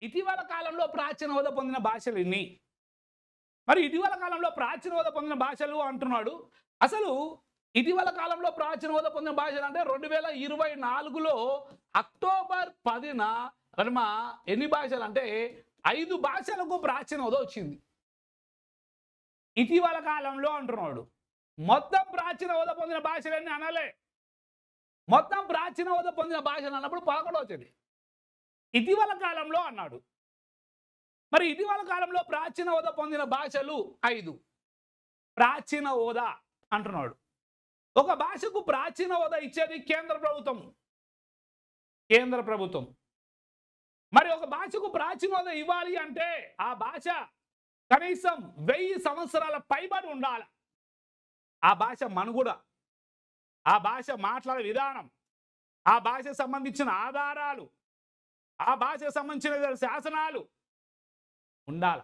ఇటీవల కాలంలో ప్రాచీన హోదా పొందిన భాషలు ఎన్ని? మరి ఇటీవల కాలంలో ప్రాచీన హోదా పొందిన భాషలు అంటున్నాడు. అసలు ఇటీవల కాలంలో ప్రాచీన హోదా పొందిన భాషలు అంటే 2024లో అక్టోబర్ 10న ఎన్ని భాషలు అంటే 5 భాషలకు ప్రాచీన హోదా వచ్చింది. ఇటీవల కాలంలో అంటున్నాడు. మొత్తం ప్రాచీన హోదా పొందిన భాషలన్నీ అనలే. మొత్తం ప్రాచీన హోదా పొందిన భాషలు అన్నప్పుడు 11 వచ్చింది. ఇటీవల కాలంలో అన్నాడు. మరి ఇటీవల కాలంలో ప్రాచీన హోదా పొందిన భాషలు 5. ప్రాచీన హోదా అంటున్నాడు. ఒక భాషకు ప్రాచీన హోదా ఇచ్చేది కేంద్ర ప్రభుత్వం. కేంద్ర ప్రభుత్వం. మరి ఒక భాషకు ప్రాచీన హోదా ఇవ్వాలి అంటే ఆ భాష కనీసం 1000 సంవత్సరాల పైబడి ఉండాలి. ఆ భాష మనుగడ, ఆ భాష మాట్లాడే విధానం, ఆ భాషకు సంబంధించిన ఆధారాలు, ఆ భాషకు సంబంధించిన శాసనాలు ఉండాలి.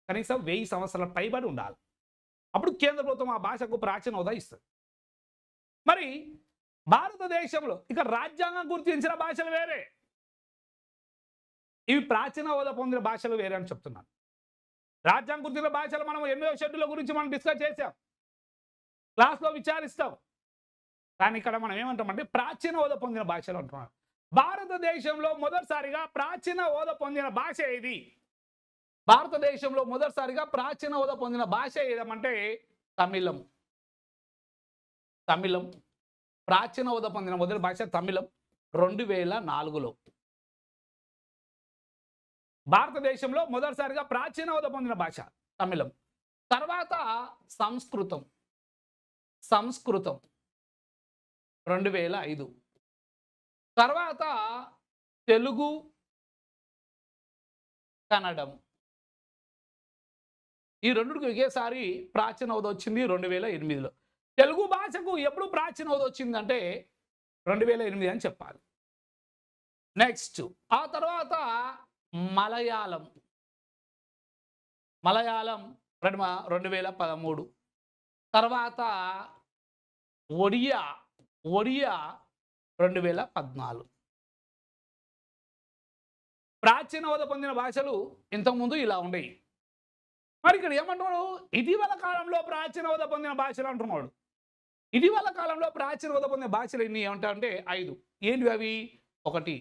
కనీసం 1000 సంవత్సరాల పైబడి ఉండాలి. అప్పుడు కేంద్ర ప్రభుత్వం ఆ భాషకు ప్రాచీన హోదా ఇస్తుంది. మరి భారతదేశంలో ఇక రాజ్యాంగం గుర్తించిన భాషలు వేరే, ఇవి ప్రాచీన హోదా పొందిన భాషలు వేరే అని చెప్తున్నాను. రాజ్యాంగం గుర్తించిన భాషలు మనం 8వ షెడ్యూల్ గురించి మనం డిస్కస్ చేసాం, క్లాస్లో విచారిస్తాం. కానీ ఇక్కడ మనం ఏమంటామంటే ప్రాచీన హోదా పొందిన భాషలు అంటున్నాం. భారతదేశంలో మొదటిసారిగా ప్రాచీన హోదా పొందిన భాష ఏది? భారతదేశంలో మొదటిసారిగా ప్రాచీన హోదా పొందిన భాష ఏదేమంటే తమిళం. తమిళం ప్రాచీన హోదా పొందిన మొదటి భాష తమిళం 2004లో. భారతదేశంలో మొదటిసారిగా ప్రాచీన హోదా పొందిన భాష తమిళం. తర్వాత సంస్కృతం. సంస్కృతం 2005. తర్వాత తెలుగు, కన్నడం. ఈ రెండుకి ఒకేసారి ప్రాచీన హోదా వచ్చింది 2008లో. తెలుగు భాషకు ఎప్పుడు ప్రాచీన హోదా వచ్చిందంటే 2008 అని చెప్పాలి. నెక్స్ట్ ఆ తర్వాత మలయాళం. మలయాళం 2013. తర్వాత ఒడియా. ఒడియా 2014. ప్రాచీన హోదా పొందిన భాషలు ఇంతకుముందు ఇలా ఉండేవి. మరి ఇక్కడ ఏమంటున్నాడు? ఇటీవల కాలంలో ప్రాచీన హోదా పొందిన భాషలు అంటున్నాడు. ఇటీవల కాలంలో ప్రాచీన హోదా పొందిన భాషలు ఎన్ని ఏమంటారంటే 5. ఏంటివి అవి? 1